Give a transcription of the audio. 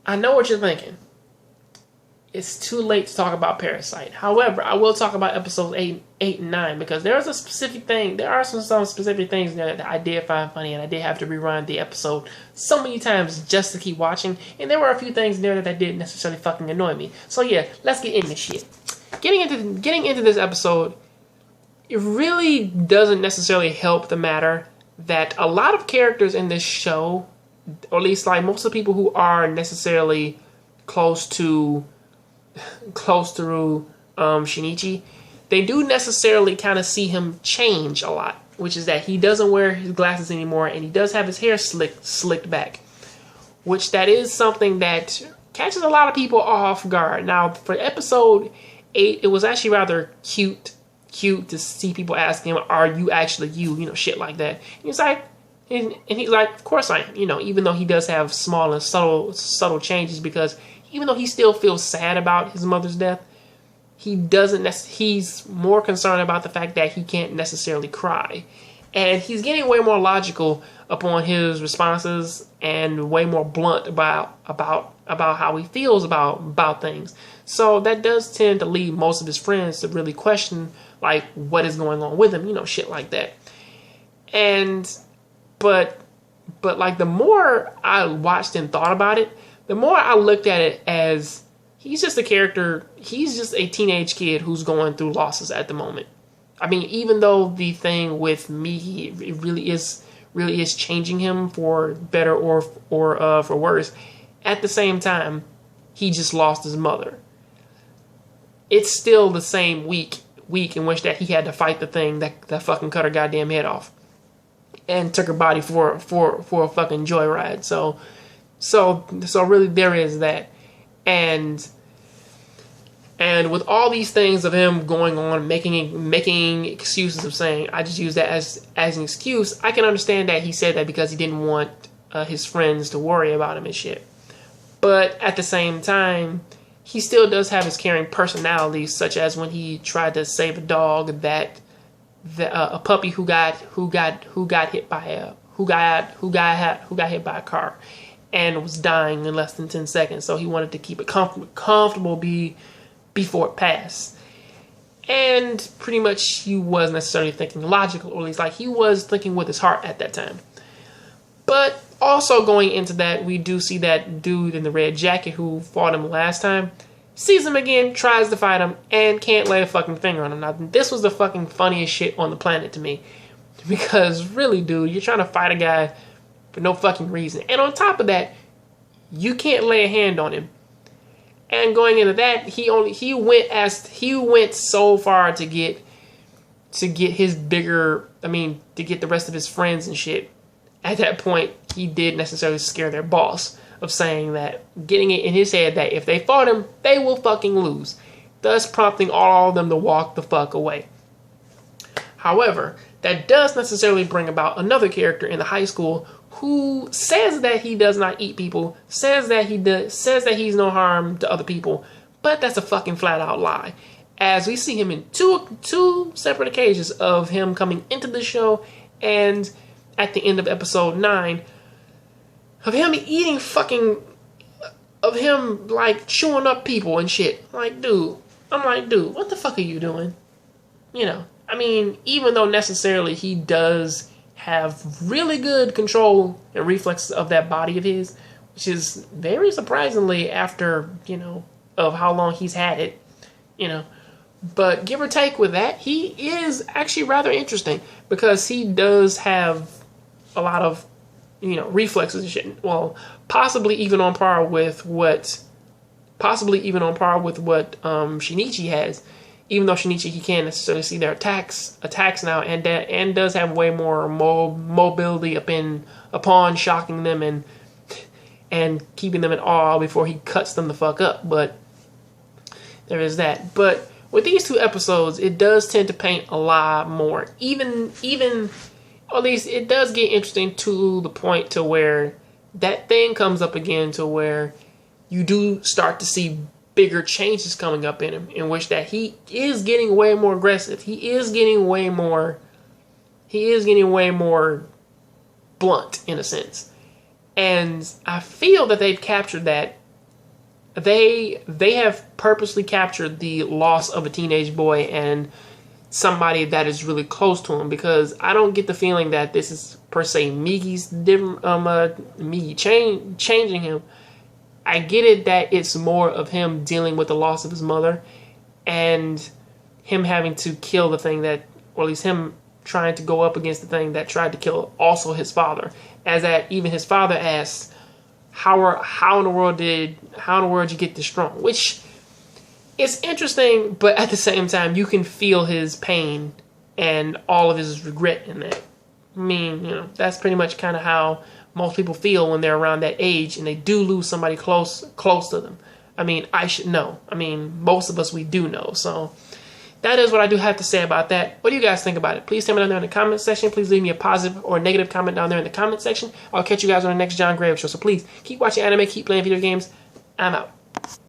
I know what you're thinking. It's too late to talk about Parasyte. However, I will talk about episodes 8 and 9 because there is a specific thing. There are some specific things that I did find funny, and I did have to rerun the episode so many times just to keep watching. And there were a few things there that didn't necessarily fucking annoy me. So yeah, let's get into this shit. Getting into this episode, it really doesn't necessarily help the matter that a lot of characters in this show, or at least like most of the people who are necessarily close to Shinichi, they do necessarily kind of see him change a lot, which is that he doesn't wear his glasses anymore and he does have his hair slicked back, which that is something that catches a lot of people off guard. Now, for episode 8, it was actually rather cute to see people asking him, "Are you actually you?" You know, shit like that. And he's like, and he's like, "Of course I am." You know, even though he does have small and subtle changes, because even though he still feels sad about his mother's death, he's more concerned about the fact that he can't necessarily cry. And he's getting way more logical upon his responses and way more blunt about how he feels about things. So that does tend to lead most of his friends to really question, like, what is going on with him, you know, shit like that. And but like, the more I watched and thought about it, the more I looked at it as he's just a character. He's just a teenage kid who's going through losses at the moment. I mean, even though the thing with me, it really is changing him for better or for worse. At the same time, he just lost his mother. It's still the same week in which that he had to fight the thing that fucking cut her goddamn head off and took her body for a fucking joyride. So really there is that. And with all these things of him going on, making excuses of saying, I just use that as an excuse, I can understand that he said that because he didn't want his friends to worry about him and shit. But at the same time, he still does have his caring personality, such as when he tried to save a dog a puppy who got hit by a car and was dying in less than 10 seconds. So he wanted to keep it comfortable before it passed. And pretty much he wasn't necessarily thinking logical, or at least like he was thinking with his heart at that time. But also going into that, we do see that dude in the red jacket who fought him last time, sees him again, tries to fight him, and can't lay a fucking finger on him. Now, this was the fucking funniest shit on the planet to me. Because really, dude, you're trying to fight a guy for no fucking reason. And on top of that, you can't lay a hand on him. And going into that, he went so far to get his bigger, to get the rest of his friends and shit. At that point, he did necessarily scare their boss of saying that, getting it in his head that if they fought him, they will fucking lose, thus prompting all of them to walk the fuck away. However, that does necessarily bring about another character in the high school who says that he does not eat people, says that he's no harm to other people, but that's a fucking flat out lie. As we see him in two separate occasions of him coming into the show, and at the end of episode 9, of him eating of him like chewing up people and shit. I'm like, dude, what the fuck are you doing? You know, even though necessarily he does have really good control and reflexes of that body of his, which is very surprisingly after, of how long he's had it, But give or take with that, he is actually rather interesting because he does have a lot of, reflexes and shit. Well, possibly even on par with what Shinichi has. Even though Shinichi, he can't necessarily see their attacks now, and does have way more mobility upon shocking them and keeping them in awe before he cuts them the fuck up. But there is that. But with these two episodes, it does tend to paint a lot more. Even at least it does get interesting to the point to where that thing comes up again, to where you do start to see bigger changes coming up in him, in which that he is getting way more aggressive. He is getting way more blunt in a sense. And I feel that they've captured that they have purposely captured the loss of a teenage boy and somebody that is really close to him, because I don't get the feeling that this is per se Migi's different Migi changing him. I get it that it's more of him dealing with the loss of his mother and him having to kill the thing that, or at least him trying to go up against the thing that tried to kill also his father. As that even his father asks, how in the world did you get this strong? Which is interesting, but at the same time, you can feel his pain and all of his regret in that. I mean, you know, that's pretty much kind of how most people feel when they're around that age and they do lose somebody close to them. I mean, I should know. I mean, most of us, we do know. So that is what I do have to say about that. What do you guys think about it? Please tell me down there in the comment section. Please leave me a positive or negative comment down there in the comment section. I'll catch you guys on the next Jongravesshow. So please keep watching anime, keep playing video games. I'm out.